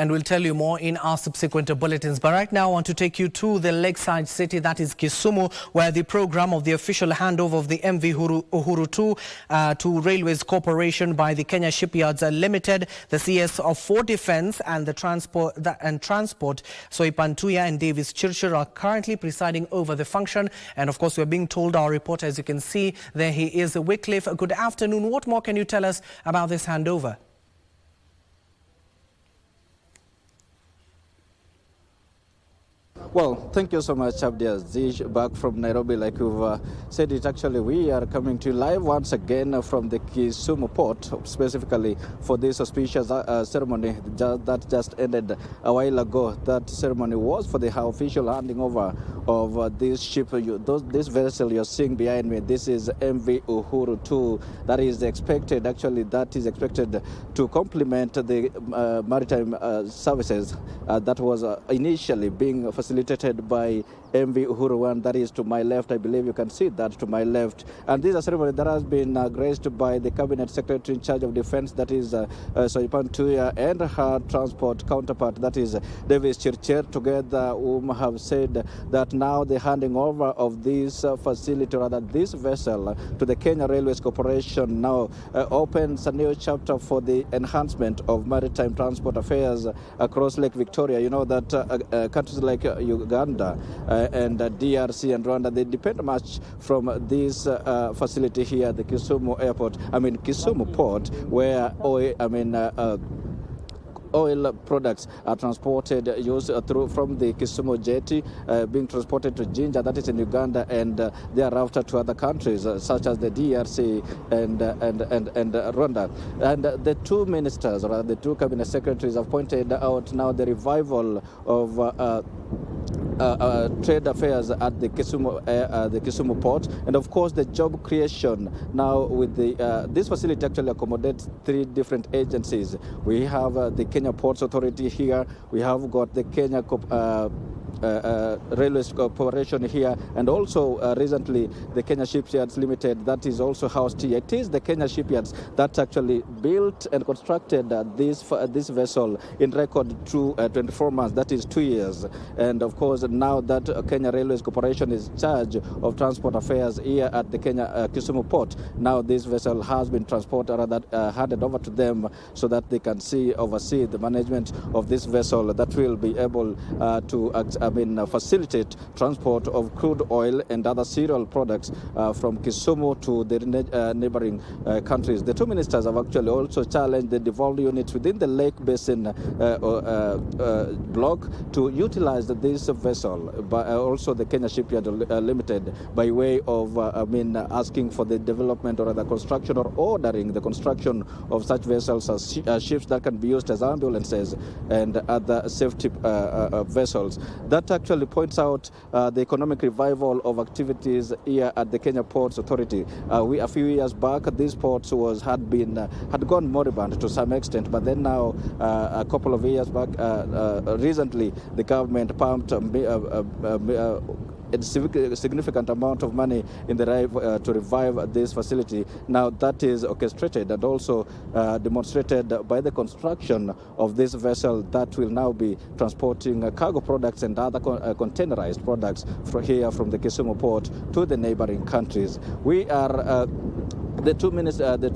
and we'll tell you more in our subsequent bulletins. But right now I want to take you to the lakeside city, that is Kisumu, where the program of the official handover of the MV Uhuru II to Railways Corporation by the Kenya Shipyards Limited, the CS for Defence and the Transport Soipan Tuya and Davis Chirchir are currently presiding over the function. And of course we're being told, our reporter, as you can see there he is, Wycliffe. Good afternoon. What more can you tell us about this handover? Well, thank you so much, Abdiaziz. Back from Nairobi, like you've said it, actually, we are coming to you live once again from the Kisumu port, specifically for this auspicious ceremony that just ended a while ago. That ceremony was for the official handing over of this ship. This vessel you're seeing behind me, this is MV Uhuru II. That is expected to complement the maritime services that was initially being facilitated by MV Uhuru I, that is to my left. I believe you can see that to my left. And this is a ceremony that has been graced by the Cabinet Secretary in charge of Defence, that is Soipan Tuya, and her transport counterpart, that is Davis Chirchir, together, whom have said that now the handing over of this facility, rather this vessel, to the Kenya Railways Corporation now opens a new chapter for the enhancement of maritime transport affairs across Lake Victoria. You know that countries like Uganda and DRC and Rwanda, they depend much from this facility here, the Kisumu port, where oil products are transported from the Kisumu jetty, being transported to Jinja, that is in Uganda, and thereafter to other countries such as the DRC and Rwanda. And the two ministers, or the two cabinet secretaries, have pointed out now the revival of trade affairs at the Kisumu port, and of course the job creation now with the this facility actually accommodates three different agencies. We have the Kenya Ports Authority here, we have got the Kenya Railways Corporation here, and also recently the Kenya Shipyards Limited, that is also housed here. It is the Kenya Shipyards that actually built and constructed this vessel in record through 24 months, that is 2 years. And of course now that Kenya Railways Corporation is in charge of transport affairs here at the Kenya Kisumu port, now this vessel has been handed over to them so that they can oversee the management of this vessel that will be able to facilitate transport of crude oil and other cereal products from Kisumu to the neighboring countries. The two ministers have actually also challenged the devolved units within the Lake Basin block to utilize this vessel, but also the Kenya Shipyard Limited, by way of asking for the development or the construction or ordering the construction of such vessels as ships that can be used as ambulances and other safety vessels. That actually points out the economic revival of activities here at the Kenya Ports Authority. A few years back, these ports had gone moribund to some extent, but then now a couple of years back, recently the government pumped a significant amount of money in the to revive this facility. Now that is orchestrated and also demonstrated by the construction of this vessel that will now be transporting cargo products and other containerized products from the Kisumu port to the neighboring countries. We are the two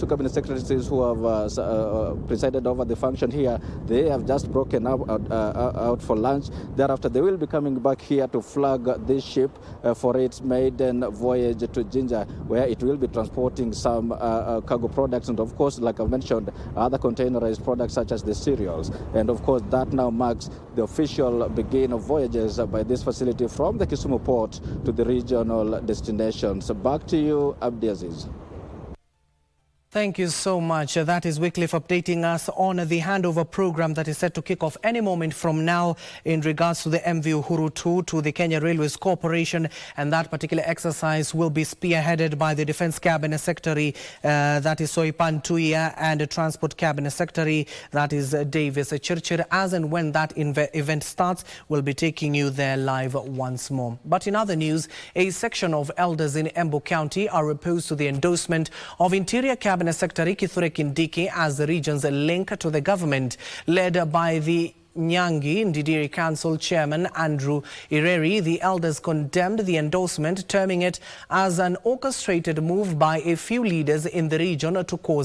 cabinet secretaries who have presided over the function here, they have just broken out for lunch. Thereafter, they will be coming back here to flag this ship for its maiden voyage to Jinja, where it will be transporting some cargo products and, of course, like I mentioned, other containerized products such as the cereals. And, of course, that now marks the official beginning of voyages by this facility from the Kisumu port to the regional destinations. Back to you, Abdiaziz. Thank you so much. That is Wycliffe updating us on the handover program that is set to kick off any moment from now in regards to the MV Uhuru II to the Kenya Railways Corporation. And that particular exercise will be spearheaded by the Defence Cabinet Secretary, that is Soipan Tuya, and the Transport Cabinet Secretary, that is Davis Chirchir. As and when that event starts, we'll be taking you there live once more. But in other news, a section of elders in Embu County are opposed to the endorsement of Interior Cabinet Secretary Kithure Kindiki as the region's link to the government, led by the Nyangi, Ndidiri Council Chairman Andrew Ireri, the elders condemned the endorsement, terming it as an orchestrated move by a few leaders in the region to cause